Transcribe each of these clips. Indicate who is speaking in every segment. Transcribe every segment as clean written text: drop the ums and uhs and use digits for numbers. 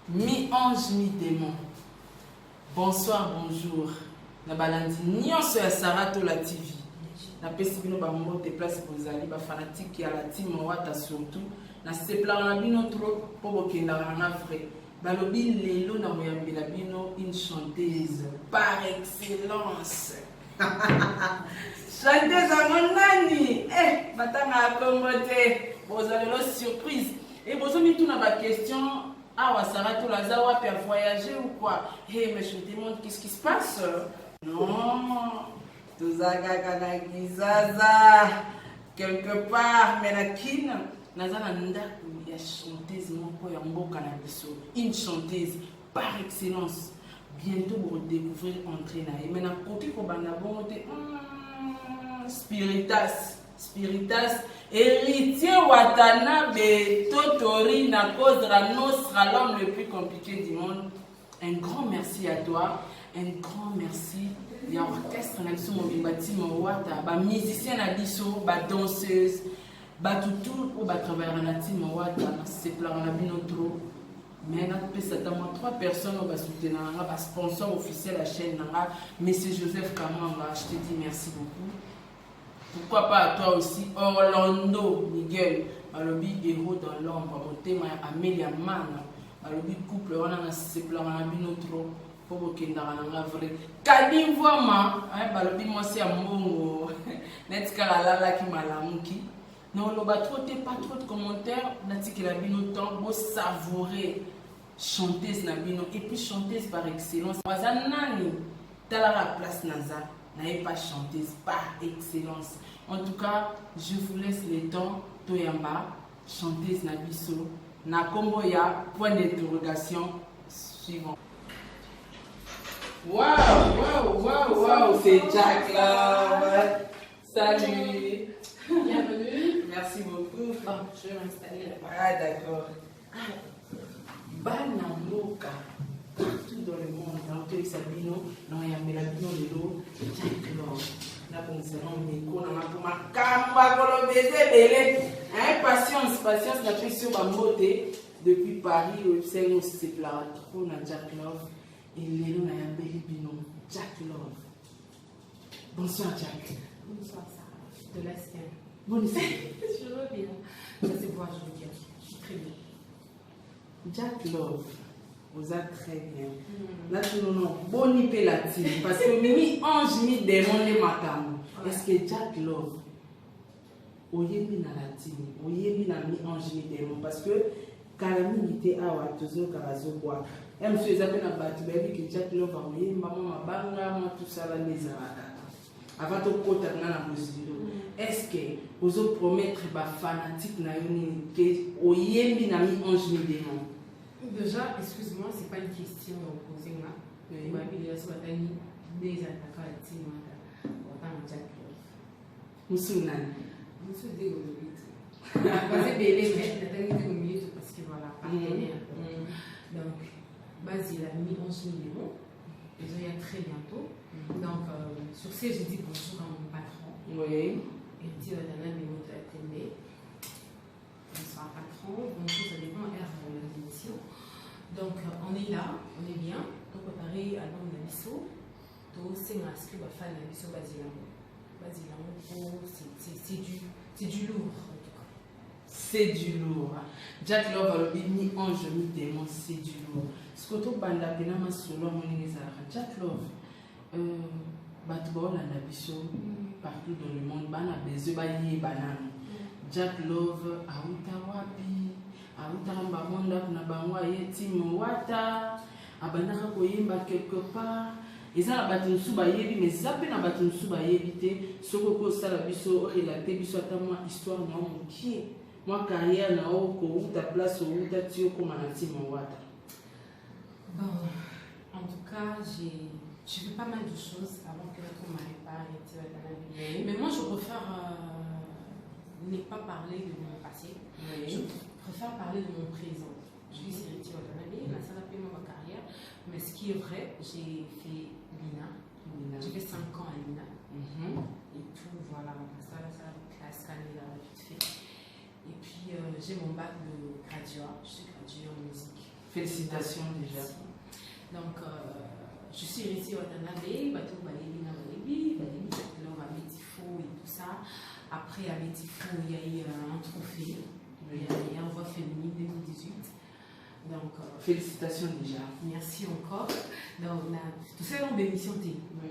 Speaker 1: Mi-ange, mi-démon. Bonsoir, bonjour. Na balandi nyonso ya Sarato la TV. Na pesi bino ba mbo te place bozali ba fanatique ya la team Wata surtout. Na sepla na bino trop po bokenda na vrai. Balobi lelo na moyambela bino une chanteuse par excellence. Chanteuse à mon nani. Batanga kombote. Bozalelo surprise. Et bozomi tout na ba question. Ah, Sarato Lazawa peut voyager ou quoi? Hey, mais je me demande qu'est-ce qui se passe? Non, tout ça, quelque part, mais la kin, Nazana Nda, il y a chanteuse, une chanteuse par excellence. Bientôt, vous découvrir entrer là. Et maintenant, côté pour Banabon, Spiritas, héritier Watanabe, Totori, Nakozra, Nostra, l'homme le plus compliqué du monde. Un grand merci à toi, un grand merci. Il y a orchestre, mon bâtiment, Wata, musicien, danseuse, tout pour travailler dans la team Wata, c'est plein de trop. Mais nous 3 personnes qui soutenir, sponsor officiel de la chaîne, Monsieur Joseph Kamanga, je te dis merci beaucoup. Pourquoi pas à toi aussi, Orlando Miguel, Malobi héros dans l'ombre, mon thème Amélia Mana, Malobi couple, on a c'est plein de trop, pour que nous vrai. Kadim Voima, Malobi moi c'est un mot, net Karalala qui m'a l'amuki. Non, le pas trop de commentaires, n'ati la bino temps, beau savourer, chanteuse na bino, et puis chanteuse par excellence. Wazanani, talara place Naza. N'avez pas chanteuse par excellence. En tout cas, je vous laisse le temps. Toyamba, chanteuse Nabiso, Nakomboya, point d'interrogation suivant. Waouh, c'est Jack là. Salut.
Speaker 2: Bienvenue.
Speaker 1: Merci beaucoup.
Speaker 2: Bon, je vais m'installer là-bas.
Speaker 1: Ah, d'accord. Banamboka. Partout dans le monde, dans le Sabino, dans le Melabino, le Jack Love. Là, on s'est rendu compte, on a pour ma camba, patience, la prise sur ma beauté. Depuis Paris, au website, on s'est plaint trop dans Jack Love. Et l'élo, on a un bel bino, Jack Love. Bonsoir, Jack.
Speaker 2: Bonsoir, Sarah. De l'Estien.
Speaker 1: Bonsoir.
Speaker 2: Je reviens. Ça, c'est quoi, je veux dire. Je suis très bien.
Speaker 1: Jack Love. Vous êtes très bien. Là, non, boni pelatine. Parce que mi ange mi démon les matins. Est-ce que Jack Love, oyembi na latine, oyembi na mi ange mi démon? Parce que kalami nite awa tozo karazo bois. Et monsieur Ezape na batu baby que Jack Love a oyemba mama banga moi tout ça là les araka. Avant de kota na bosilo. Est-ce que vous promettre ba fanatique na yoni que oyembi na mi ange mi démon?
Speaker 2: Déjà, excuse-moi, c'est pas une question posée là. Il m'a dit que c'est des attaquants à Timo, autant Jack Love.
Speaker 1: Moussounane.
Speaker 2: Moussou dégoûté. Basé Bélé, mais t'as dit au milieu parce que voilà, partenaire. Donc, Basile a mis 11 millions. Ils ont eu très bientôt. Donc, sur ce, j'ai dit bonjour à mon patron.
Speaker 1: Oui.
Speaker 2: Il dit à Dana, mais nous t'attendons. Bonsoir patron. Donc, ça dépend de l'émission. Donc, on est là, on est bien. Donc, on préparer à l'homme d'Abisso. Donc, c'est masqué, on va faire l'Abisso Basilambo. Basilambo, c'est du lourd, en tout cas.
Speaker 1: C'est du lourd. Jack Love, ni ange, ni démon, c'est du lourd. Ce que tu banda penama solo, mon Jack Love, Batbo, l'Abisso, partout dans le monde, bana besoin, baye, banane. Jack Love, Aoutawapi. Aoutamba Honda, Nabangwa, Yetim, Wata, Abanaka Koyemba quelque part. Ils ont abattu Souba Yebi, mais Zapé n'a battu Souba Yebité. Soko Salabiso, relaté, Biso Atama, histoire, non, qui est. Moi, carrière, Nao, Kou, ta place, ou ta tio, comme un Tim Wata.
Speaker 2: Bon, en tout cas, j'ai fait pas mal de choses avant que notre mari parle. Mais moi, je préfère ne pas parler de mon passé. Je préfère parler de mon présent. Je suis héritier Watanabe, ça n'a pas ma carrière. Mais ce qui est vrai, j'ai fait l'INA. J'ai fait 5 ans à l'INA. Et tout, voilà, ça classe là, vite fait. Et puis, j'ai mon bac de graduat. Je suis graduée en musique.
Speaker 1: Félicitations déjà.
Speaker 2: Donc, je suis ici au Watanabe, bateau Balebi na Balebi, alors à Métifo et tout ça. Après, à Métifo, il y a eu un trophée. Il y a eu un voix féminine 2018. Donc,
Speaker 1: félicitations déjà.
Speaker 2: Merci encore. Donc, tout ça, on bénéficie.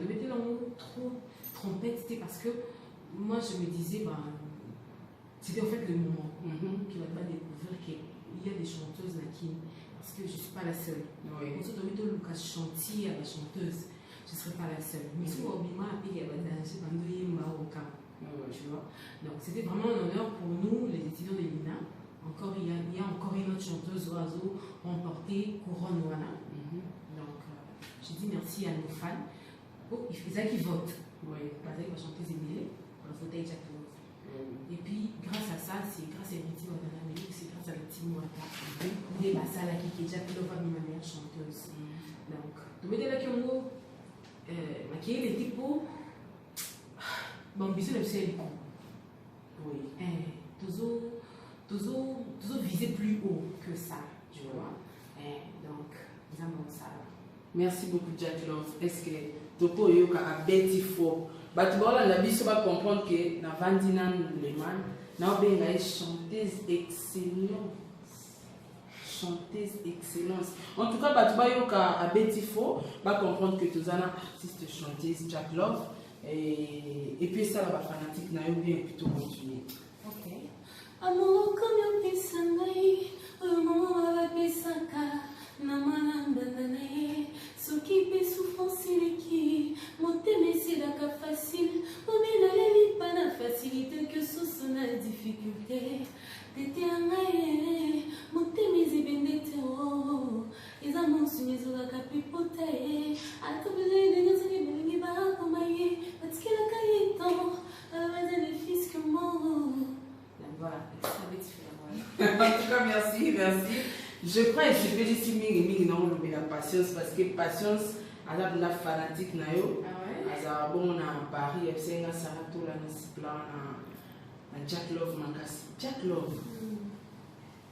Speaker 2: Je mettais le mot trop trompette, c'était parce que moi, je me disais, c'était en fait le moment qui va pas découvrir qu'il y a des chanteuses là qui. Parce que je ne suis pas la seule. Oui. On se doit mettre Lucas chantier à la chanteuse. Je ne serai pas la seule. Mais si on m'a appelé à danger pendant tu vois. Donc c'était vraiment un honneur pour nous, les étudiants de l'INA. Encore, il y a encore une autre chanteuse oiseau remportée, Couronne Wana. Donc je dis merci à nos fans. Oh, il faisait qu'ils votent. Oui. Parce que la chanteuse Emile, pour le fauteuil Jack Love. Et puis, grâce à ça, c'est grâce à Riti Watanabe, c'est grâce à la team Wata. Des Basala qui est Jack Love, ma meilleure chanteuse. Donc, tu mets là qui ont mot, qui est les types, bon, bisous le ciel. Oui. Toujours viser plus haut que ça, tu vois. Donc, nous avons ça.
Speaker 1: Merci beaucoup, Jack Love. Est-ce que Toko Yoka a bêti fort? Tu vas comprendre que dans Vandina Leman, nous avons une chanteuse excellente. Chanteuse excellence. En tout cas, tu vas comprendre que tu es un artiste chanteuse, Jack Love. Et puis ça, la fanatique n'a bien plutôt continuer.
Speaker 2: Ok. Amour comme un pisanaï, amour avec pisaka, namanandanaï, ce qui peut souffrance qui, monter mais c'est d'accord facile, ou bien aller pas la facilité que sous son difficulté. T'étais un aïe, monter mes ébendete, oh, les amours sont les autres capipotés, à tout besoin de nous aller de l'hiver comme aïe, parce que la caille est tendre, à la base des fils que moi. Voilà, ça va être différent.
Speaker 1: En tout cas, merci, merci. Je crois que je félicite Mingi non la patience parce que patience, à la fanatique nayo, à bon à Paris, FC na Sarato la na Jack Love Makasi. Jack Love.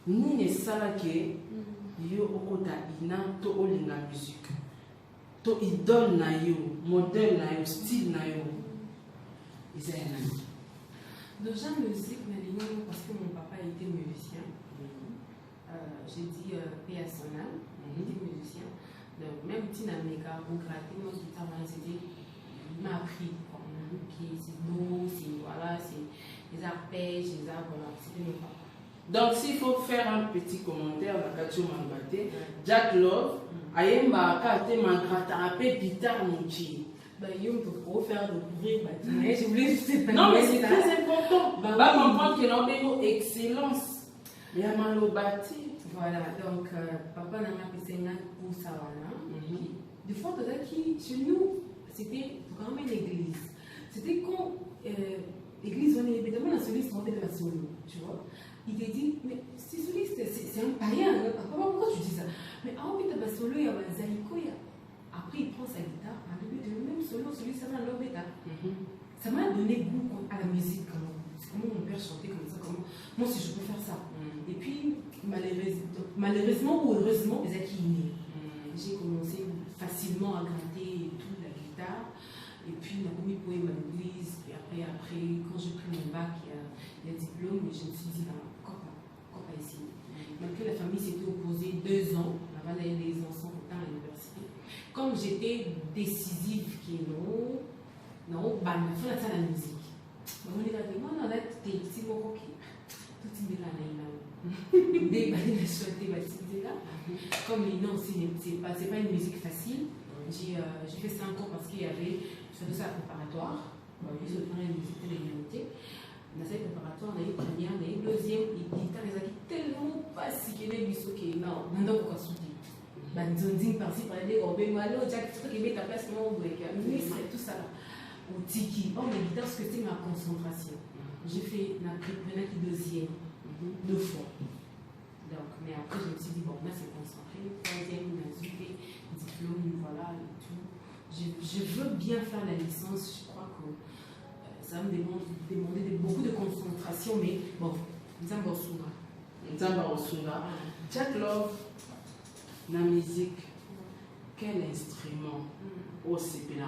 Speaker 1: Ni ne sala ke yo okota ina to olinga musique. To idole na yo, modèle na yo, style na yo. Isaïna.
Speaker 2: Déjà musique parce que mon papa était musicien. J'ai dit paix à son âme, il était musicien. Donc même si dans mes cas, au gratter, moi guitare, il m'a appris. C'est beau, c'est voilà, c'est les arpèges, les arbres, voilà, c'était mon papa.
Speaker 1: Donc s'il faut faire un petit commentaire, la Katio Mangate, Jack Love, Ayemba Kate Mangrata, guitare Mouchi.
Speaker 2: Il faut faire découvrir. Je voulais juste
Speaker 1: non, mais c'est très important. Va comprendre que l'on a excellence. Il y a Malobati.
Speaker 2: Voilà, donc papa n'a pas fait pour ça. Des fois, chez nous, c'était vraiment une église. C'était quand l'église, on est évidemment la soliste, on était la solo, tu vois. Il te dit, mais c'est soliste, c'est un païen. Papa, pourquoi tu dis ça? Mais ah oui, tu as solo, il y a Zaïko. Après, il prend sa guitare, le même solo, celui ça m'a l'obéta. Ça m'a donné goût à la musique. Comment mon père chantait comme ça, comment moi si je peux faire ça. Et puis, malheureusement ou heureusement, j'ai commencé facilement à gratter toute la guitare. Et puis, on a mis pour ma église. Et après, quand j'ai pris mon bac, il y a diplôme, et je me suis dit, pourquoi pas essayer. Malgré la famille s'était opposée 2 ans, là-bas, il y a des enfants à l'université. Comme j'étais décisive, non, la fin de la musique. On est là, on a été ici, tout est là, comme non, c'est pas une musique facile. J'ai fait 5 ans parce qu'il y avait, je faisais ça préparatoire. Je faisais une musique de l'humanité. Dans cette préparatoire, on a eu première, on a eu deuxième, et guitare, ils ont tellement pas si qu'il y a des non, on a encore soutenu. Banzonding par-ci, par-là, on va aller, Jack, tu peux mettre ta place, comment on va faire tout ça là. Au tiki, mais guitare, ce que c'est ma concentration. J'ai fait la première qui deuxième, 2 fois. Donc, mais après, je me suis dit, bon, là c'est concentré, 3e, on a fait diplôme, voilà, et tout. Je veux bien faire la licence, je crois que ça va me demander beaucoup de concentration, mais bon, Nzamba Osunga.
Speaker 1: Jack Love, La musique, quel instrument au CPLA?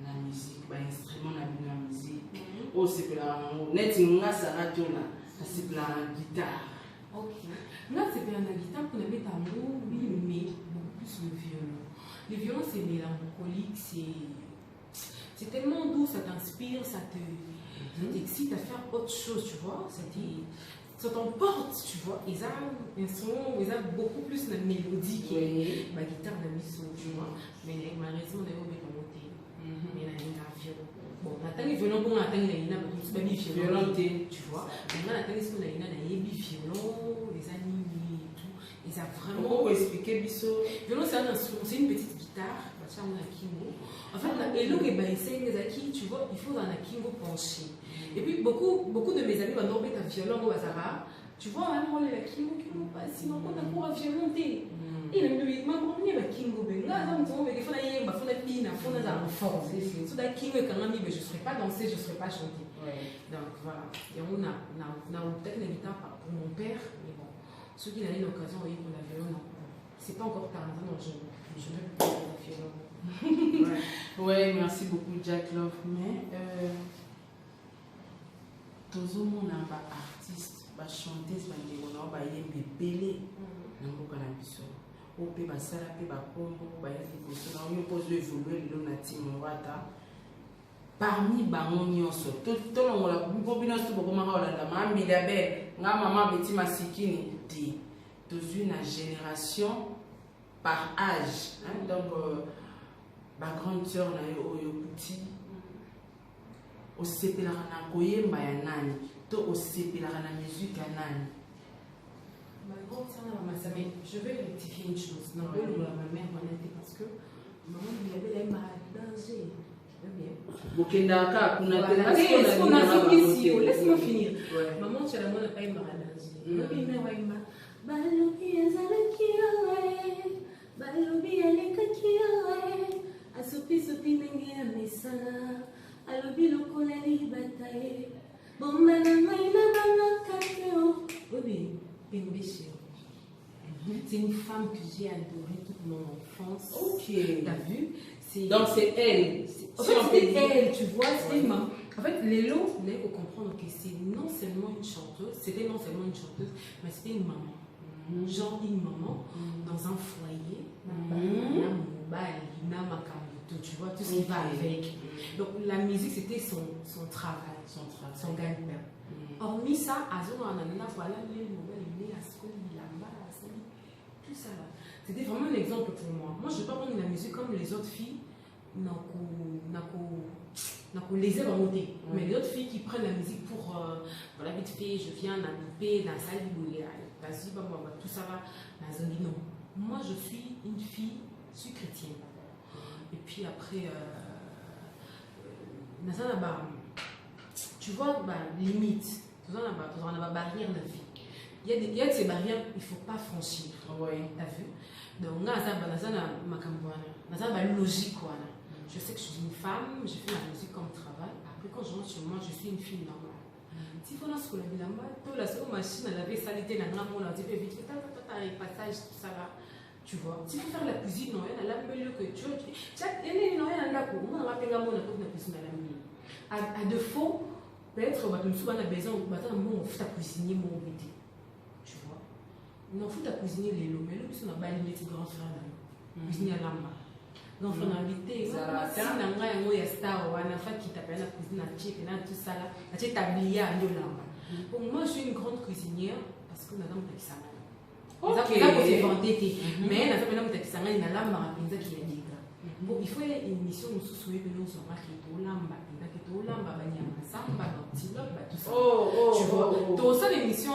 Speaker 1: La musique, bah instrument la musique. Au CPLA, net inga sarato là, c'est la guitare.
Speaker 2: Ok. Là c'est bien la guitare qu'on avait à mot, oui, mais beaucoup plus le violon. Le violon c'est mélancolique, c'est tellement doux, ça t'inspire, ça t'excite à faire autre chose, tu vois. Ça t'emporte, tu vois. Ils ont beaucoup plus de mélodie que ma guitare n'a mis son, tu vois. Mais malheureusement, on a monté. Mais la violon. Bon, on attend les violons, on attend les violons, tu vois. Mais on attend les violons, les animés et tout. Ils ont vraiment.
Speaker 1: Pourquoi vous expliquez Bisso?
Speaker 2: Violon, c'est un instrument, c'est une petite guitare. En fait, et l'eau est tu vois, il faut dans la kingo pencher. Et puis, beaucoup de mes amis vont tomber un violon au hasard. Tu vois, on la kingo, sinon, on a pour un violon. Et il m'a promené la kingo. Il faut la pine, il faut la force. Sous la kingo, quand même, je ne serais pas danser, je ne serais pas chanter. Donc, voilà. Et on a peut-être la guitare pour mon père, mais bon, ceux qui n'ont eu l'occasion, oui, pour la violon, c'est pas encore tard. Non, je ne veux pas la violon.
Speaker 1: Ouais, merci beaucoup Jack Love. Mais tout le monde a un artiste, un chanteuse, un bébé, au pays basala pe ba kombo ba yaki koso na yo pose évoluer le natima wata parmi bango nyonso to longola bobino so bokoma holanda ma milliardaire nga mama beti masikini di dans une génération par âge hein, donc ba grande sœur na yo oyo petit au sepelaka na koyemba ya nani to au sepelaka na musique ya nani.
Speaker 2: Je vais rectifier une chose. Non, ma mère m'en était parce que maman lui avait les danger. Laisse-moi finir. Maman, tu as la main pas eu c'est une femme que j'ai adorée toute mon enfance.
Speaker 1: Ok.
Speaker 2: T'as vu?
Speaker 1: Donc c'est elle.
Speaker 2: En fait, c'était elle, tu vois, c'était une maman. En fait, Lélo, il faut comprendre que c'est non seulement une chanteuse, c'était non seulement une chanteuse, mais c'était une maman. Genre une maman dans un foyer. Tu vois, tout ce qui va avec. Donc la musique, c'était son travail, son gagne-pain. Hormis ça, voilà les nouvelles, tout ça là. C'était vraiment un exemple pour moi. Moi, je ne vais pas prendre la musique comme les autres filles. Les ailes monter. Mais les autres filles qui prennent la musique pour voilà, vite fait, je viens dans la salle tout ça là. Non. Moi, je suis une fille, je suis chrétienne. Et puis après, tu vois, limite, tu as une barrière de vie. Il y a ces barrières, il ne faut pas franchir. T'as vu? Donc, logique. Je sais que je suis une femme, je fais la musique comme travail. Après, quand je rentre chez moi, je suis une fille normale. Si vous avez la machine à laver, salité, passage, tout ça là. Tu vois, si tu faire la cuisine, non, elle a mieux que tu vois. À défaut, peut-être que tu as besoin de cuisiner mon bébé. Tu vois, non, faut cuisiner les lots, mais là, on a balayé les grands frères. Cuisiner à l'amba. Donc, on a invité, si on a un star ou un enfant qui t'appelle la cuisine à Tchèque, tout ça là, à Tchèque tablier à l'amba. Pour moi, je suis une grande cuisinière parce que nous avons des salades. Okay. Mais il faut une mission où nous sommes tu vois, dans ça l'émission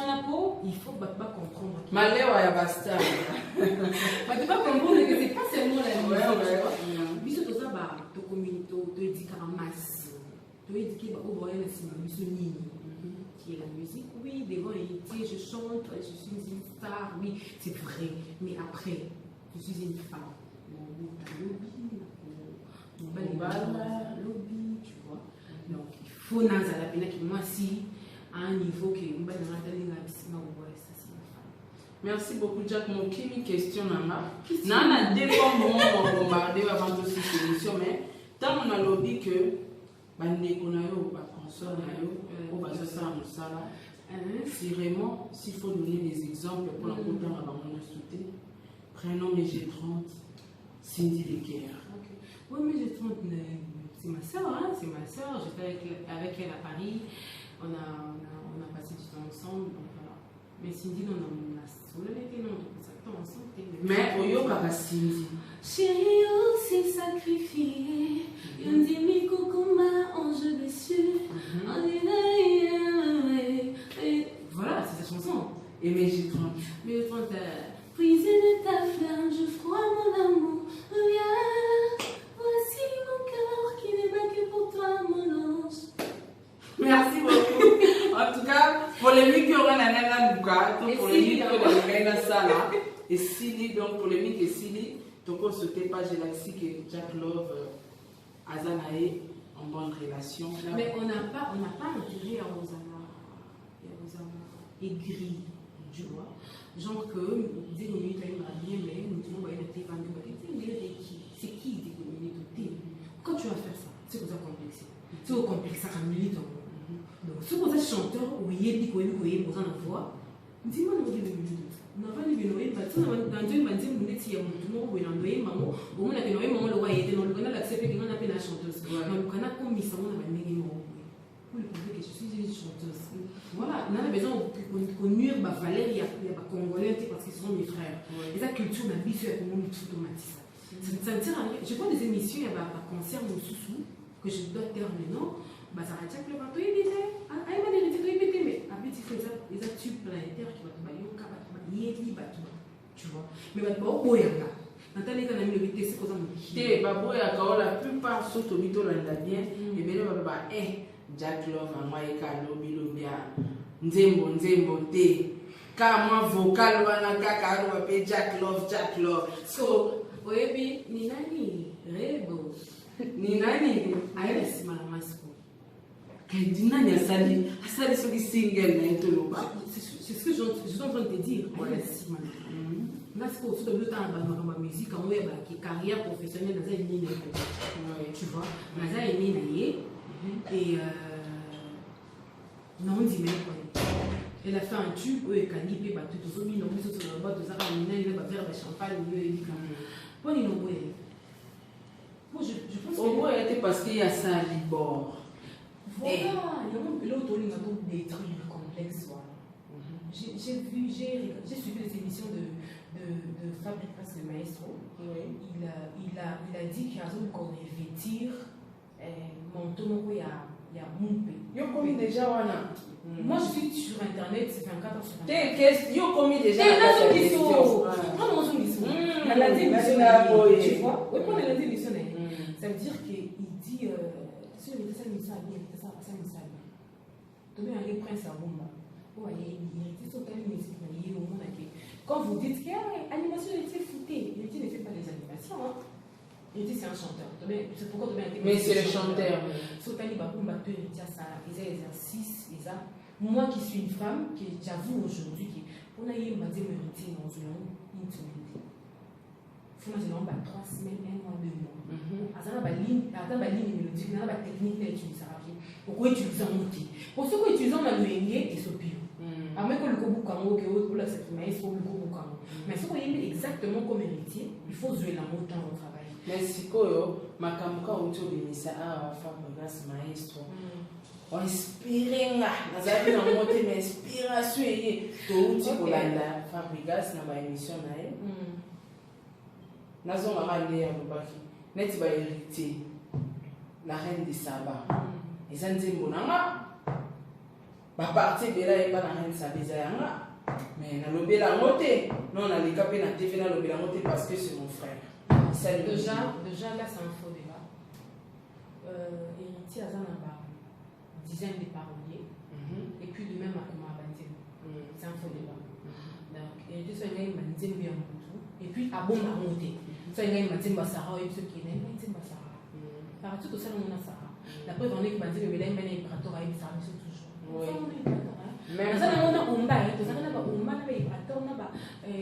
Speaker 2: il faut pas comprendre.
Speaker 1: Maléwa ya basta.
Speaker 2: Pas comprendre que c'est pas seulement la musique. Biso to ça ba to communauté to éduquer en masse. To éduquer ba o voyer la mission qui est la musique. Oui, devant héritier, je chante, je suis une star, oui, c'est vrai. Mais après, je suis une femme. Lobby, tu vois. Donc, il faut que moi, si, à un niveau que ça, c'est une femme.
Speaker 1: Merci beaucoup, Jack. Mon qui question nana. Nana dépend moment on bombardé avant toute cette émission, mais tant on a lobby que bandé qu'on a eu ou pas console na yo ou pas ça musala. Si vraiment, s'il faut donner des exemples pour la côté à mon sauté, prénom G30, Cindy Leguer.
Speaker 2: Oui, mais G30, c'est ma soeur, hein? C'est ma soeur. J'étais avec elle à Paris. On a passé du temps ensemble. Donc, voilà. Mais Cindy, on a solo été non, donc ça temps ensemble.
Speaker 1: Mais Oyo Papa Cindy.
Speaker 2: Chérie, on s'est sacrifié. On dit mi coucouma, ange déçu. On dit voilà, c'est sa chanson.
Speaker 1: Et mais G30.
Speaker 2: Mais G30, brisé de ta flamme, je froid mon amour. Viens, voici mon cœur qui n'est pas que pour toi, mon ange.
Speaker 1: Merci beaucoup. En tout cas, polémique aura Nana Luka, donc polémique aura Sala. Et Sili, donc polémique et Sili, donc on se tait pas, j'ai l'accès que Jack Love, Azanae, en bonne relation.
Speaker 2: Mais on n'a pas intérêt à Rosana aigri, tu vois. Genre que, dès qu'on est bien, mais nous devons voir les téléphone, c'est qui des communautés. Quand tu vas faire ça, c'est pour ça complexé. C'est au complexe, ça milite. Donc, si vous êtes chanteur, ou y est dit que vous avez besoin de voix, dis-moi, nous avons des minutes. Nous avons des minutes, parce que dans une bande, vous êtes si vous avez un maman, vous avez un maman, le roi était dans le canal, accepté que nous avons la chanteuse. Dans le canal, comme ils sont, on a un maman. Pour le prouver que je suis une chanteuse. Voilà, on a besoin de nuire Valérie, il y a pas Congolais parce qu'ils sont mes frères. Et la culture n'a pas fait comme on automatique. Ça ne tire à rien. Je vois des émissions, il y a un concert au sous que je dois taire maintenant. Ça va dire que le bateau est bêté. Ah, il m'a dit que tu es bêté, mais après, il faut les tubes planétaires qui vont te bailler au cap, tu vois. Mais il va te bailler au cap.
Speaker 1: La plupart sont au mytho bien et bien Jack Love a moi et Kalobi Lobia Nzembo te kama vocal wana kaka wape Jack Love so
Speaker 2: oyebi ni nani Rebo
Speaker 1: ni nani
Speaker 2: ayele simala masiko
Speaker 1: kadi nani asali so ki single na etoloba
Speaker 2: c'est ce que je suis en train de te dire ayele simala masiko surtout le temps ba musique en oya ba ki carrière professionnelle dans une ligne tu vois dans une ligne et non, on dit même quoi. Elle a fait un tube où elle a dit que tout le monde a mis sur la boîte de Zara, il va faire le champagne, il dit que. Bon, il je pense que.
Speaker 1: Au moins, c'était parce qu'il y a ça à Libor.
Speaker 2: Voilà, il y a l'autre ligne a donc détruit le complexe. J'ai suivi les émissions de Fabricas le Maestro.
Speaker 1: Oui.
Speaker 2: Il a dit qu'il y a encore revêtir manteau où il y a Moumpe.
Speaker 1: Yo commis déjà wana.
Speaker 2: Moi je suis sur internet, c'est 24 heures sur 24.
Speaker 1: T'es yo commis déjà.
Speaker 2: Non, tu vois? Oui, pour les émissions, ça veut dire qu'il dit si on était ça, il ça, tu mets un prince à bomba. Quand vous dites que l'animation était foutée, il ne fait pas des animations. Il dit c'est un chanteur. C'est pourquoi
Speaker 1: mais c'est le chanteur.
Speaker 2: Moi qui suis une femme, qui j'avoue aujourd'hui, on a eu une mérité dans une semaine. Il faut que 3 semaines, 1 mois, 2 mois. Attends, la ligne mélodique, la technique, pourquoi utiliser un outil? Pour ceux qui utilisent un outil, ils sont pires. À moins que le goût kamo, que l'autre pour la cette mais il faut le goût kamo. Mais si vous voyez exactement comme héritier, il faut jouer la mot dans le travail.
Speaker 1: Mais si koyo makamuka autour de misa a Fabricas Maestro. On inspire là, nazabi na moté mais inspiration est to uti kolanda Fabricas na ba émission na ye. Nazo ngaka le ya bobaki. Neti ba héritier. La reine de Saba. Ezanze mbonanga. Ba partie bela e ba na reine Saba ezayanga. Mais na lobela moté. Non na likape na TV na lobela moté parce que c'est mon frère.
Speaker 2: Déjà là c'est un faux débat. Héritier a une dizaine de paroliers et puis de même à comment c'est un faux débat. Donc héritier soit une manzine bien tout et puis à bon à monter. Soit une manzine basara et ceux qui n'aiment manzine basara. Par tout ça on a ça. La preuve on est que manzine le médaille mène impérateur à une service toujours.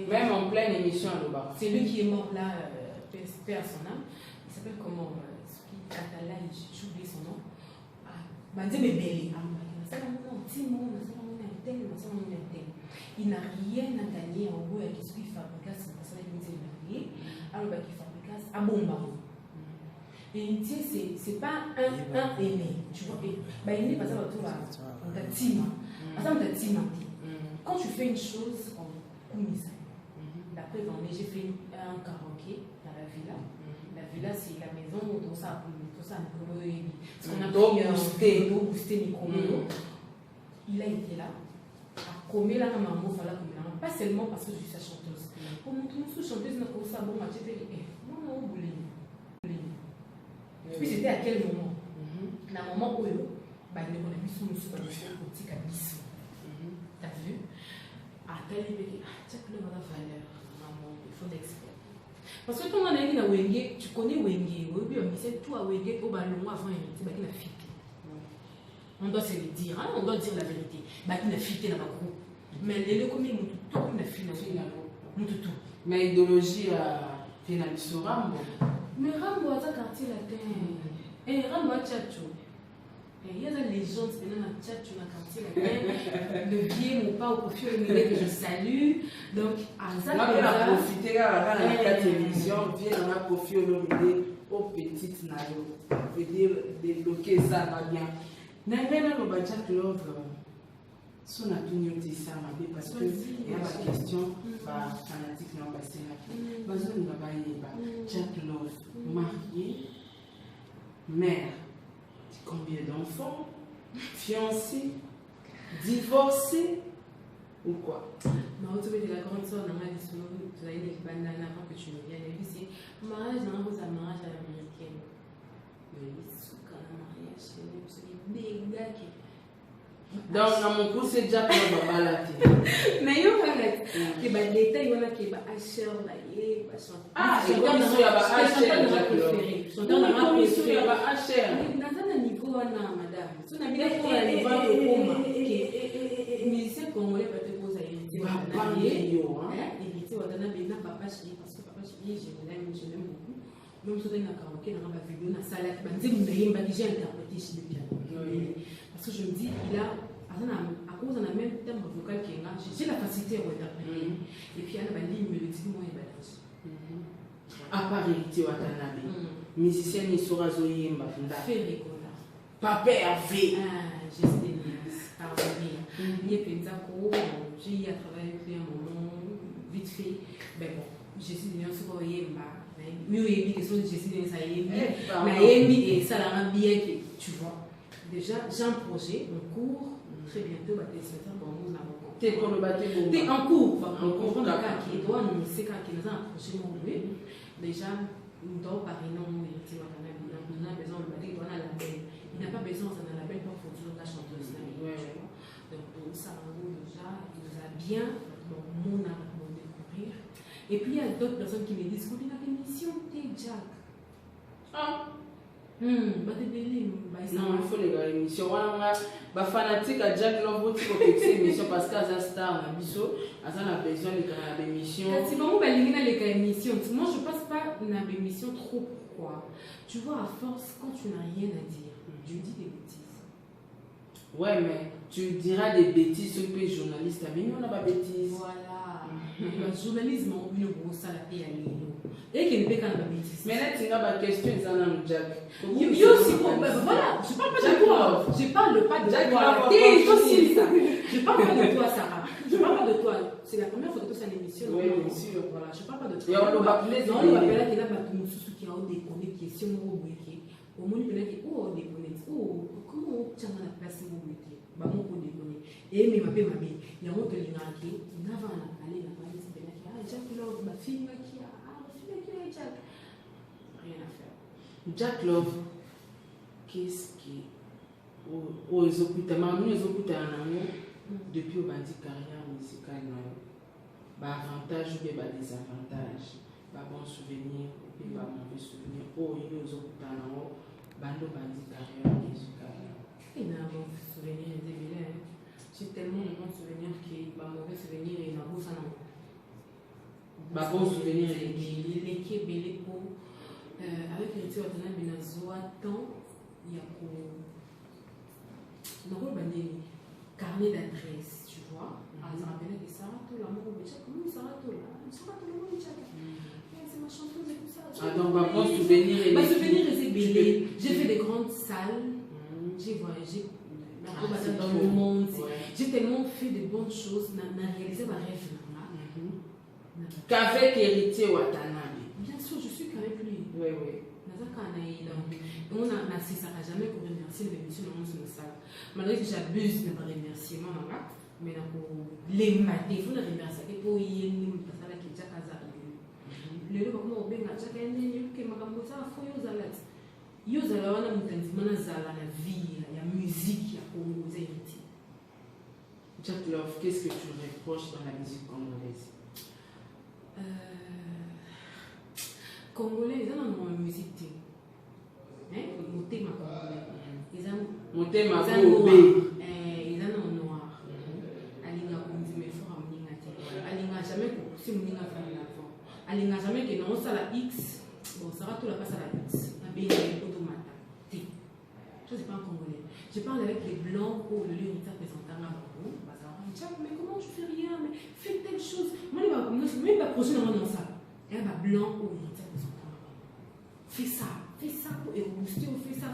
Speaker 1: Même en pleine émission,
Speaker 2: c'est lui qui est mort là, paix à son âme. Il s'appelle comment Atala, j'ai oublié son nom. Il n'a rien à gagner en gros avec ce qu'il fabrique, c'est parce qu'il est marié. Alors qu'il fabrique à Bomba. Et c'est pas un aimé, tu vois. Il n'est pas ça, on t'a dit. Quand tu fais une chose, on commise. D'après, j'ai fait un karaoké dans la villa. La villa, c'est la maison où tout ça, ce qu'on a pris boosté micro-mono. Il a été là, à commer la maman, pas seulement parce que je suis sa chanteuse. Pour mon tour, chanteuse, n'a pas ça, bon, j'ai fait, non, on voulait. Puis c'était à quel moment? Dans le moment où il y a eu son petit cabis. T'as vu? Ah, t'as dit, tu as la valeur. Il faut l'expert. Parce que quand on a dit à Wenge, tu connais Wenge, c'est tout à Wenge, au ballon avant, c'est la fille. On doit se le dire, on doit dire la vérité. Il a fité dans ma groupe. Mais les deux communes, tout le monde a
Speaker 1: mais l'idéologie a fait la mission Rambo.
Speaker 2: Mais Rambo a quartier la terre. Et Rambo a tchatcho. Il y a des légendes dans la tchatcho, dans quartier la terre. Le vieux, mon pas au profil que je salue. Donc, à ça,
Speaker 1: on a profité de la télévision, on a profité aux petites naïos. Je veux dire, débloquer ça va bien. N'importe le Jack Love, son attention de ça, parce que il y a la question, fanatique non passé là. Jack Love, marié, mère, combien d'enfants, fiancé, divorcé ou quoi?
Speaker 2: Non, tu veux dire la grande soeur, non, tu as une banane avant que tu me viennes. Et puis c'est mariage, non, c'est un mariage à l'américaine.
Speaker 1: Donc, dans mon cours, c'est déjà pour le balade.
Speaker 2: Mais il y a des détails, il y a qui sont Asher,
Speaker 1: ah, et comme il y a Asher,
Speaker 2: dans
Speaker 1: un
Speaker 2: niveau, madame. Si on a bien pour aller voir le coma, les musiciens congolais peuvent te poser à héritier. Héritier, on a bien papa chéri, parce que papa chéri, je l'aime beaucoup. Même si on a un karaoké dans la vidéo, dans la salle, j'ai interprété chez le piano. Parce que je me dis, il a, à cause d'un même thème vocal qui est là, j'ai la facilité à interpréter. Et puis, il y a une ligne mélodique, moi, il balance.
Speaker 1: À part Héritier Watanabe, musicien, il sera zoé, il m'a
Speaker 2: fait.
Speaker 1: Papa a fait.
Speaker 2: J'ai été il y a Penzako, j'ai eu à travailler depuis un moment, vite fait. Ben bon, j'ai essayé de me faire mieux et que son j'ai essayé de me et ça l'a bien que tu vois. Déjà, j'ai un projet, un cours, très bientôt, bon, nous avons
Speaker 1: t'es pour le bâtiment.
Speaker 2: T'es en cours, en cours, qui doit nous c'est quand il nous a un projet, déjà, nous devons parler non, on a besoin de bâtir, on a la belle. Il n'a pas besoin d'un label pour faire la chanteuse. Donc, ça, déjà, il nous a bien, mon art, pour découvrir. Et puis, il y a d'autres personnes qui me disent, continue la émission, t'es Jack.
Speaker 1: Ah!
Speaker 2: Non,
Speaker 1: il faut les gars, l'émission. On fanatique à Jack Love, il faut que cette émission parce qu'à un star, on a besoin de l'émission.
Speaker 2: C'est vraiment les émissions. Moi, je passe pas dans l'émission trop. Pourquoi? Tu vois, à force, quand tu n'as rien à dire, je dis des bêtises.
Speaker 1: Ouais, mais tu diras des bêtises sur les journalistes. Mais nous, on n'a pas de bêtises.
Speaker 2: Voilà. Le journalisme, on a une grosse salle à payer à l'île. Et qu'il ne peut qu'en avoir des bêtises.
Speaker 1: Mais là, tu n'as pas de question, ils en ont Jack.
Speaker 2: Yo aussi, voilà. Je parle pas de toi. Je parle pas de
Speaker 1: Jack
Speaker 2: toi. Je parle pas de toi, Sarah. Je parle pas de toi. C'est la première fois que tu as une émission.
Speaker 1: Oui, bien sûr.
Speaker 2: Voilà, je parle pas de toi.
Speaker 1: Et on va appeler.
Speaker 2: Non, on va appeler qu'il y a qui ont des questions au wiki. Au moins, il y a des comment tu as la place au wiki? Bah, mon coup déconner. Et mais ma paix, il y a un autre linaki. Il n'a pas allé là-bas. Il s'appelle Jack Love, ma fille qui a. Jack. Rien à faire.
Speaker 1: Jack Love, qu'est-ce qui. Aux écouteurs, depuis au bandit carrière musicale, avantage ou bien désavantage, bon souvenir ou bien mauvais souvenir, aux écouteurs, bando bandit carrière musicale.
Speaker 2: Il y a un bon souvenir, J'ai tellement de bons souvenirs qui sont mauvais souvenirs et dans ça non.
Speaker 1: Bon souvenir
Speaker 2: les qui est belé pour avec les petits watana benazoa tant il y a pour dans le carnet d'adresse, tu vois. Ah, ça rappelle que Sarah tout l'amour mais comment Sarah tout là c'est ma chanteuse et tout ça.
Speaker 1: Ah donc bon souvenir
Speaker 2: ma souvenir c'est belé. J'ai fait des grandes salles. J'ai voyagé dans le monde. J'ai tellement fait de bonnes choses, n'a réalisé ma rêve.
Speaker 1: Qu'avec héritier Watanabe.
Speaker 2: Bien sûr, je suis qu'avec lui.
Speaker 1: Oui, oui.
Speaker 2: On n'a jamais pour remercier les messieurs dans le salle. Malgré que j'abuse de mes remerciements, mais les matins, il faut les remercier pour y aller, parce que qui est déjà le comment on benga chaka ndeni que makambo ça faut yo zala wana mutanzimana zala la vie la musique ya Congo héritier.
Speaker 1: Jack Love, qu'est-ce que tu reproches dans la musique congolaise?
Speaker 2: Congolais, ils ont une musique. Motema congolais. Ils ont
Speaker 1: Motema
Speaker 2: congolais. Ils ont noir. Alinga konzime fort amninga te. Alinga jamais ko si mninga fa l'avant. Alinga jamais que non ça la X. Bon, ça va tout la passe à la X. Na bien automata. T. Ça c'est pas un congolais. Je parle avec les blancs où le lieu est représenté à Congo. Mais comment tu fais rien? Mais fais telle chose. Moi, je ne vais pas projeter dans ça. Et un blanc ou il fais ça pour booster, fais ça.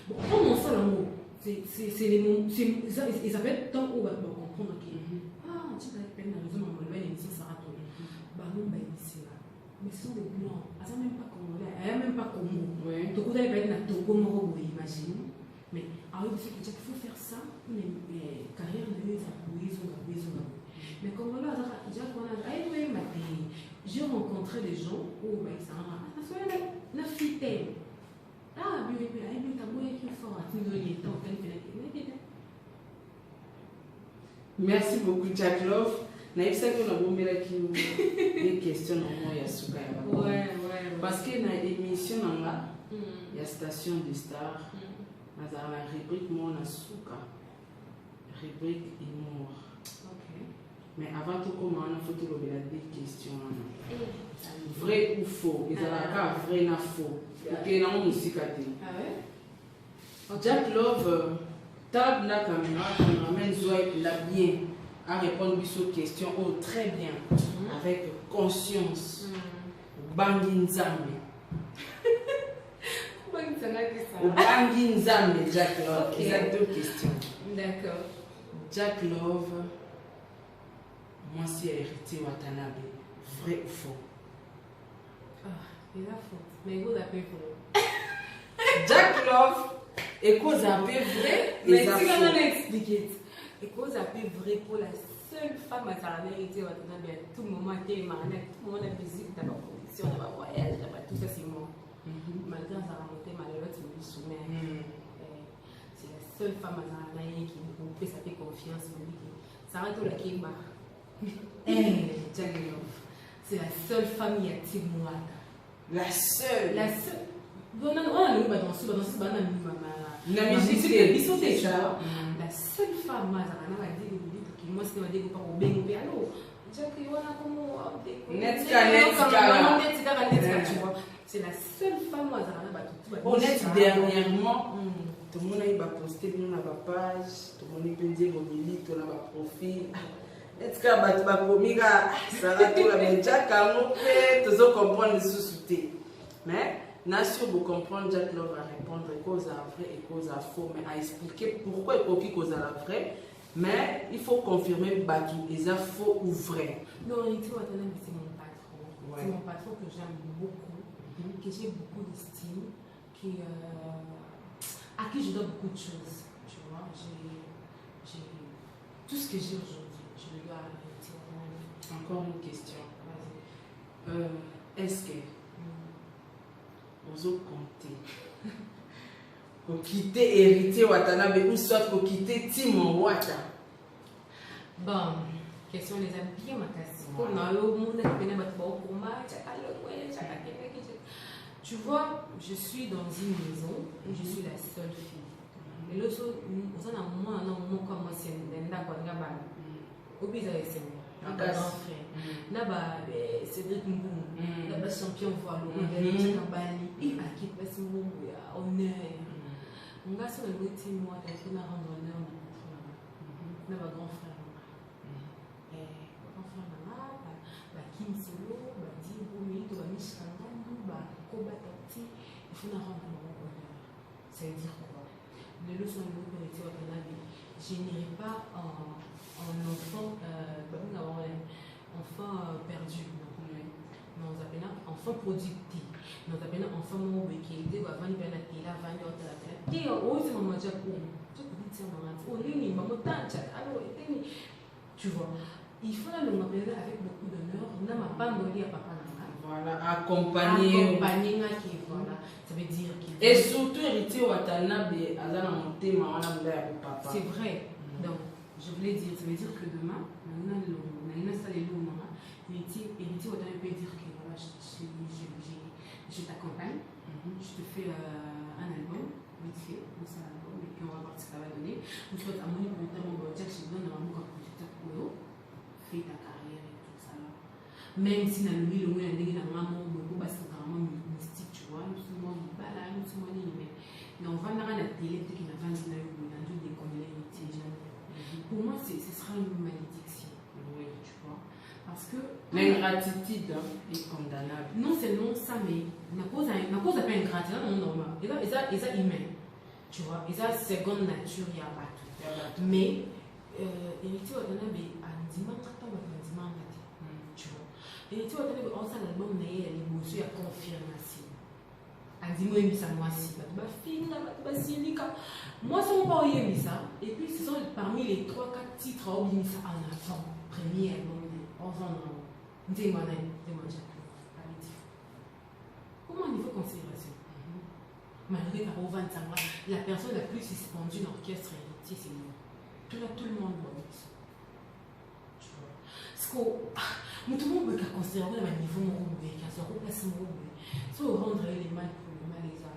Speaker 2: Bon, comment ça l'amour? C'est les mots, ils appellent tant où on va comprendre que ah, tu as peine la raison, on va l'émission Sarato. Bah non, bah ici là. Mais ce sont des blancs, elles n'ont même pas congolais, elles n'ont même pas Congo. Donc vous allez pas être dans Togo, Moro, imagine. Mais alors il faut faire ça pour les carrières de eux, mais comme là, j'ai rencontré des gens où ils sont la fille t'aime. Ah, bien,
Speaker 1: merci beaucoup, Jack Love. Naïf, ça que nous avons des questions dans le Yasuka. Parce que dans l'émission, il y a Station des Stars. Dans la rubrique Mon Asuka. Rubrique Humour. Mais avant tout, comment on a fait des questions? Vrai ou faux? Ils ont vrai ou faux? Ok, non, musique à dire. Jack Love, table la caméra, il a bien à répondre aux questions. Oh, très bien. Avec conscience. Bangin Zambi. Bangin Zambi, Jack Love. Il a deux questions.
Speaker 2: D'accord.
Speaker 1: Jack Love. Moi, c'est héritier Watanabe. Vrai ou faux?
Speaker 2: Il a faux. Mais il a fait faux.
Speaker 1: Jack Love, et cause à peu vrai.
Speaker 2: Mais si on a expliqué, et cause à peu vrai pour la seule femme à sa héritier Watanabe, à tout moment, tout le monde a musique, dans la production, dans le voyage, tout ça, c'est moi. Malgré sa remontée, malheureusement, tu me dis soumis. C'est la seule femme à sa héritier qui peut s'appeler confiance. Ça va tout la Kimba. Jack Love, c'est la seule famille à Timouata.
Speaker 1: La seule.
Speaker 2: On a nous dans ce
Speaker 1: la musique c'est
Speaker 2: ça. La seule femme moi ça a dit que moi c'était dire pas au ben piano. Jack il wana comme
Speaker 1: net
Speaker 2: tu vois. C'est la seule femme moi ça a tout.
Speaker 1: Honnête dernièrement tout le monde a posté dans la page, tout le monde peut dire au milieu tout le profil. Est-ce que tu vas communiquer ça va tout la média quand tu veux comprendre les sous-soutés. Mais Nation pour comprendre Jack Love à répondre cause à vrai et cause à faux, mais à expliquer pourquoi il faut cause à la vraie. Mais il faut confirmer Baki, est-ce faux ou vrai?
Speaker 2: Non, c'est mon patron. Ouais. C'est mon patron que j'aime beaucoup, que j'ai beaucoup d'estime, à qui je dois beaucoup de choses. Tu vois, j'ai tout ce que j'ai aujourd'hui, je le dois à Riti.
Speaker 1: Encore une question. Est-ce que vous avez compté pour quitter héritier Watanabe ou soit pour quitter Timon Wata?
Speaker 2: Bon, question les a bien ma question. Tu vois, je suis dans une maison où je suis la seule fille. et le so on a moi non mon comme moi c'est ndenda kwa ngaba obiza esene un grand frère là-bas Cédric Mboum là-bas champion voile on kambani et à qui passe mon honneur on a sur le petit moi et on a rendre honneur na ba grand frère grand frère là ba Kim Solo ba Diboumi to ba Mishkangandu ba Koba Tati il faut na rendre honneur ça veut dire quoi les leçons de l'autorité au Canada je n'irai pas en enfant enfant perdu non on appelle enfant productif non on appelle enfant mauvais qui était avant il vient à la vanne de la tête qui aussi maman j'ai pour tu peux dire maman oh nini maman tante alors tu vois il faut la m'appeler avec beaucoup d'honneur n'a pas demandé à papa
Speaker 1: voilà accompagner
Speaker 2: qui voilà ça veut dire qu'il
Speaker 1: et surtout héritier watanabe azana monter maman na papa
Speaker 2: c'est vrai donc je voulais dire ça veut dire que demain on a installé l'eau héritier watanabe peut dire que voilà je t'accompagne je te fais un album vite fait on s'en album et puis on va voir ce que ça va donner ou soit à mon niveau notamment dire que je donne un amour comme producteur pour fais ta carrière et tout ça même si dans le milieu on a des gens maman beaucoup parce que vraiment mystique tu vois nous sommes balade nous sommes mais on va dans la télé qui n'a pas dit des connaît pour moi ce sera une malédiction oui tu vois parce que
Speaker 1: l'ingratitude est condamnable
Speaker 2: non seulement ça mais la cause pas ingratitude non normal et ça humain tu vois et ça seconde nature il y a pas tout mais héritier watanabe andimanga to bandimanga tu vois héritier watanabe on ça l'album na ye l'émotion ya confirmation andimo emisa mwasi bato bafinga bato basilika moi c'est pas oyemisa et puis ce sont parmi les 3-4 titres à obimisa en avant premier album en vendre ndemana comment niveau considération malgré par au la personne la plus suspendue dans l'orchestre héritier c'est nous tout le monde doit tu vois parce que tout le monde peut considérer le niveau mauvais qu'à se replacer mauvais soit rendre les mal pour le mal les a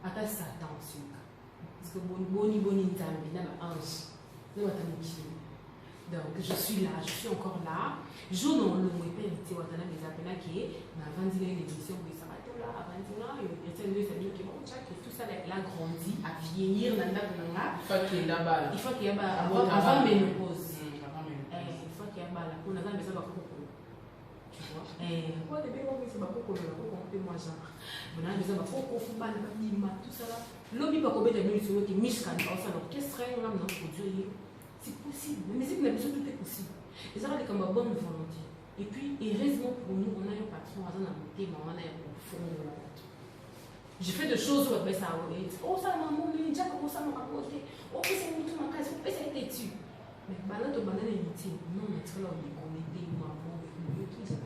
Speaker 2: à Satan aussi parce que boni ntambi na ba ange ne watamuki donc je suis là je suis encore là jour non le mot héritier watanabe mes appels qui na vandi une émission où ça va tout là vandi là et c'est lui qui bon chaque tout ça elle a grandi à vieillir dans la il faut qu'il y ait avant ménopause il faut qu'il y ait on a besoin de coco tu vois quoi de bien c'est pas coco là coco on peut moi genre on a besoin de coco football tout ça là lobby pas combien de minutes sur qui Mishkan ça l'orchestre on a non produire c'est possible mais c'est que la mission tout est possible et ça va être comme une bonne volonté et puis heureusement pour nous on a un patron à un monté mais on a un fond de la j'ai fait des choses où ça oh ça maman mais déjà comment ça m'a raconté oh c'est tout ma case ça a été tu mais balade de banane héritier non mais très là on est connecté moi bon tout ça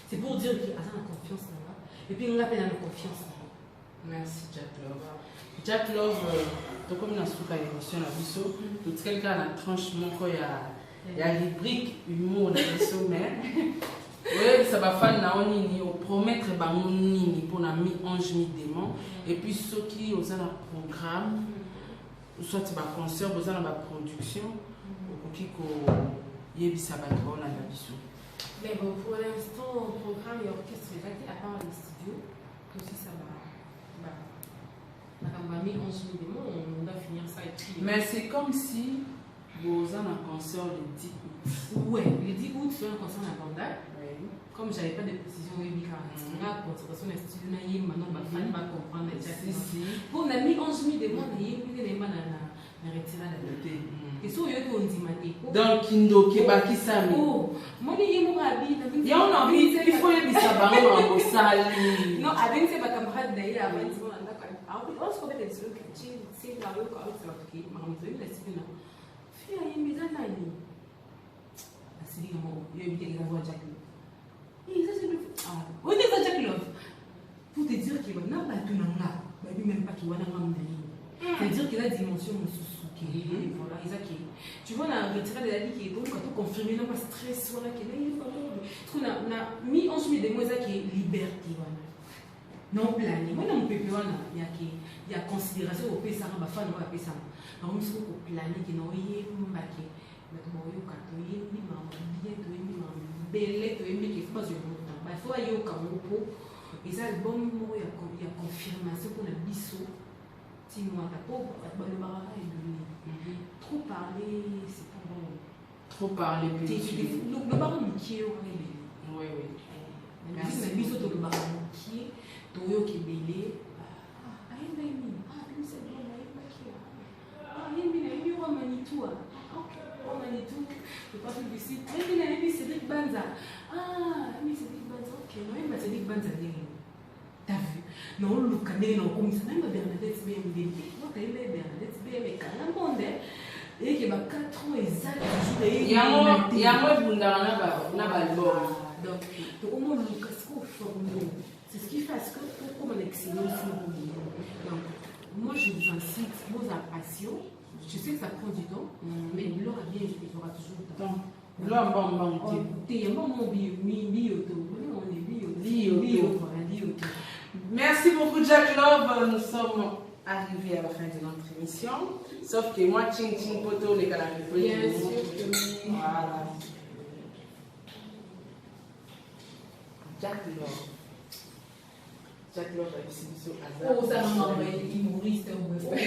Speaker 2: c'est pour dire qu'il a la confiance là et puis on a peine la confiance là.
Speaker 1: Merci Jack Love to comme na suka émission na biso tout quelqu'un na tranche moko ya rubrique humour na biso mais ouais ça va faire na onini au promettre bango nini pour na mi ange mi démon et puis ceux qui aux un programme soit ba concert aux un ba production au kiko yebisa ba to na biso.
Speaker 2: Mais bon pour l'instant programme et orchestre à part les studios que si ça va on va finir ça et puis...
Speaker 1: Mais c'est comme si vous avez un concert le 10 août.
Speaker 2: Ouais, le 10 août, c'est un concert à Bandai.
Speaker 1: Oui.
Speaker 2: Comme je n'avais pas de précision, oui, la concentration des studios, maintenant, ma femme va comprendre. Pour la mi 11 000 demandes, il y a des gens qui retirent la beauté. Et si on dit
Speaker 1: donc, Kindo, Kebaki Sami.
Speaker 2: Oh, moi, il y a
Speaker 1: il y a un envie, il faut y avoir un salle.
Speaker 2: Non, avec ses camarades d'ailleurs, avant, on se connaît des trucs, c'est là où c'est ok, mais on veut la discipline. Fille, il y a une maison là. C'est dit comment il y a une télé à voir Jack Love. Et ça, c'est le. Ah, on est dans Jack Love. Pour te dire qu'il n'a pas tout dans là, il même pas qu'il va dans la c'est-à-dire que la dimension me sous-souquée. Voilà, tu vois, on a retiré de la vie qui est bonne quand on confirme, non pas stress, voilà, qui est là, il faut qu'on a mis en chemin des mots qui est liberté. non plané. Moi, dans mon pépé, il y a considération au pays, ça va faire un peu ça. Donc, il faut planer qui n'ont rien marqué. Mais moi, il y a un bien, il m'a bien, il m'a belé, il m'a qui passe le monde. Il faut aller au Cameroun. Et ça, le bon mot, il y a confirmation pour le bissot. Si moi, t'as pas le barrage est donné. Trop parler, c'est pas bon.
Speaker 1: Trop parler,
Speaker 2: le barrage qui est au réveil.
Speaker 1: Oui, oui.
Speaker 2: Merci. Mais bisous le barrage qui est, Toyo qui est belé. Ah, il m'a mis. Ah, lui, c'est bon, il m'a qui. Ah, il m'a mis au Manitou. Ok, au Manitou. Je passe le site. Il m'a mis Cédric Banza. Ah, il m'a mis Cédric Banza. Ok, non, il m'a Cédric Banza. T'as vu? Non, le canet, non, comme ça, même Bernadette BMD. Moi, quand il m'a Bernadette BMD, quand il m'a dit, et qu'il y a 4 ans exact, il y a
Speaker 1: un bunda na balbon.
Speaker 2: Donc, au moins, le casco formé, c'est ce qui fait que pour mon excellence, donc, moi, je vous incite vos impatients. Je sais que ça prend du temps, mais l'heure a bien, il y aura toujours le temps.
Speaker 1: L'homme bon,
Speaker 2: il y a un moment
Speaker 1: merci beaucoup, Jack Love. Nous sommes arrivés à la fin de notre émission. Sauf que moi, Ching Ching Poto, les canards.
Speaker 2: Bien sûr que oui.
Speaker 1: Voilà. Jack Love. Jack Love a ici sur hasard.
Speaker 2: Oh, ça m'a envoyé humoriste.
Speaker 1: Mais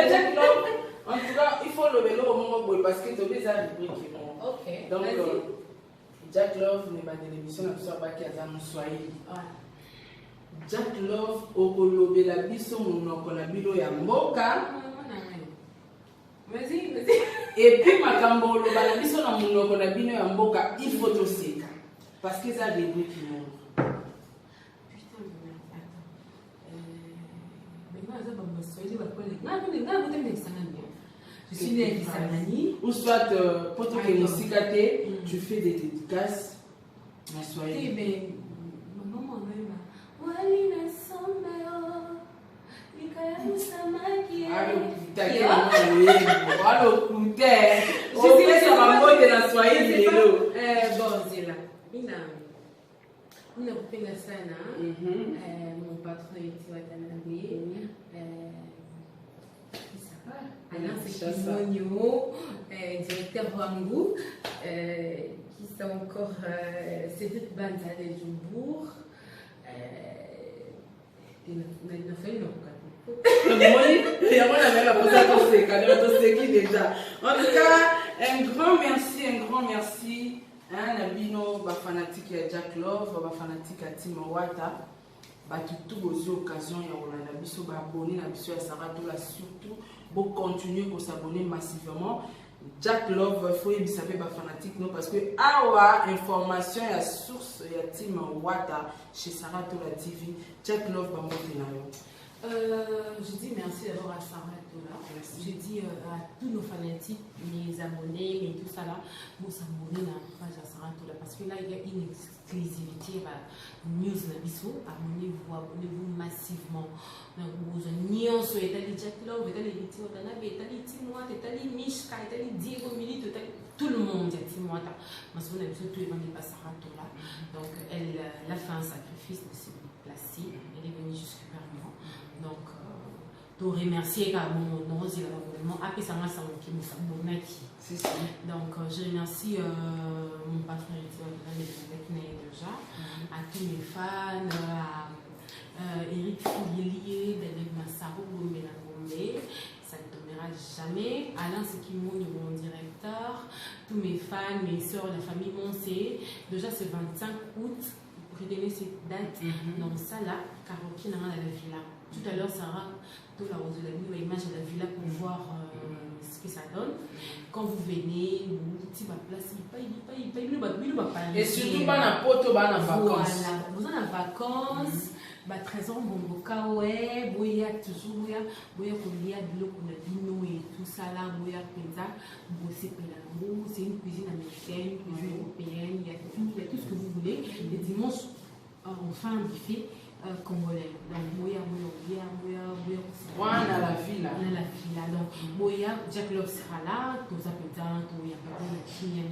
Speaker 1: Jack Love, en tout cas, il faut le vélo au moment où parce que tu as déjà rubrique.
Speaker 2: Ok.
Speaker 1: Donc, Jack Love n'est pas de l'émission, la personne qui a dans Swahili. Jack Love, au lobe la biso, mon oncle, la bilo ya mboka.
Speaker 2: Vas-y.
Speaker 1: Et puis, ma cambo, la biso, mon oncle, la bilo ya mboka, il faut tout séca. Parce que ça a des bruits qui montent.
Speaker 2: Putain, mais attends. Mais moi, je vais me soigner. Je suis née à Kisangani.
Speaker 1: Ou soit, pour tout que musicate, tu fais des dédicaces. Mais soyez.
Speaker 2: Mais maman, Walina Sombeo, Mikaya Samaki.
Speaker 1: Allo, t'inquiète, allo, coûtait. Je sais que ça va monter dans Swahili.
Speaker 2: Bon, c'est là. Il a coupé la scène. Mon patron est Watanabe. Alain Sekimonio, directeur Wangou, qui sont encore Cédric Banza de Djoubourg.
Speaker 1: En tout cas, un grand merci. Nabino, fanatique à Jack Love, fanatique à Tim Wata. Tout aussi occasion ya Rolanda biso ba abonner na biso ya Saratola surtout pour continuer pour s'abonner massivement. Jack Love faut y savoir ba fanatique non parce que awa information ya source ya Tim Wata chez Saratola TV. Jack Love ba monter na yo.
Speaker 2: Je dis merci d'abord à Saratola. Je dis à tous nos fanatiques, mes abonnés, et tout ça là, pour s'abonner à la page à Saratola parce que là il y a une exclusivité news na biso. Abonnez-vous massivement. Vous avez sur Etali Jack Love, Etali Litio Tanabe, Etali Timoata, Etali Mishka, Etali Diego Milito, tout le monde est Timoata. Parce qu'on a besoin de tout le monde à Saratola. Donc elle a fait un sacrifice de se placer. Elle est venue jusqu'à moi. Donc, je remercie également mon nom, je remercie mon patron déjà, à tous mes fans, à Eric Foulier, David Massaro, ça ne tombera jamais. Alain Sekimo, mon directeur, tous mes fans, mes soeurs, la famille Moncé. Déjà, c'est 25 août. Retenez cette date dans ça là, Karoki dans la villa. Tout à l'heure, Sarah, tout la rose de la nuit, image de la villa pour voir ce que ça donne. Quand vous venez, vous dites ma place, il paye.
Speaker 1: Et surtout, pas n'importe où, pas en vacances.
Speaker 2: Voilà, vous en vacances. 13 ans, bon, ouais, boya toujours, boya kolia de l'eau qu'on a vino et tout ça là, boya pizza, bosser pélamou, c'est une cuisine américaine, une cuisine européenne, il y a tout ce que vous voulez. Les dimanches, on fait un buffet congolais. Donc, boya,
Speaker 1: on a la villa.
Speaker 2: On a la villa. Donc, boya, Jack Love sera là, tout ça pizza, tout, il y a pas de chien,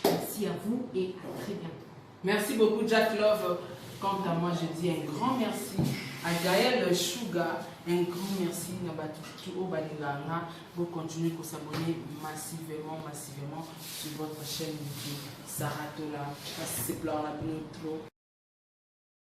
Speaker 2: merci à vous et à très bientôt.
Speaker 1: Merci beaucoup, Jack Love. Quant à moi, je dis un grand merci à Gaël Sugar. Un grand merci à Batuki Obalinganga. Vous continuez à s'abonner massivement sur votre chaîne YouTube Sarah Tola. C'est plein la trop.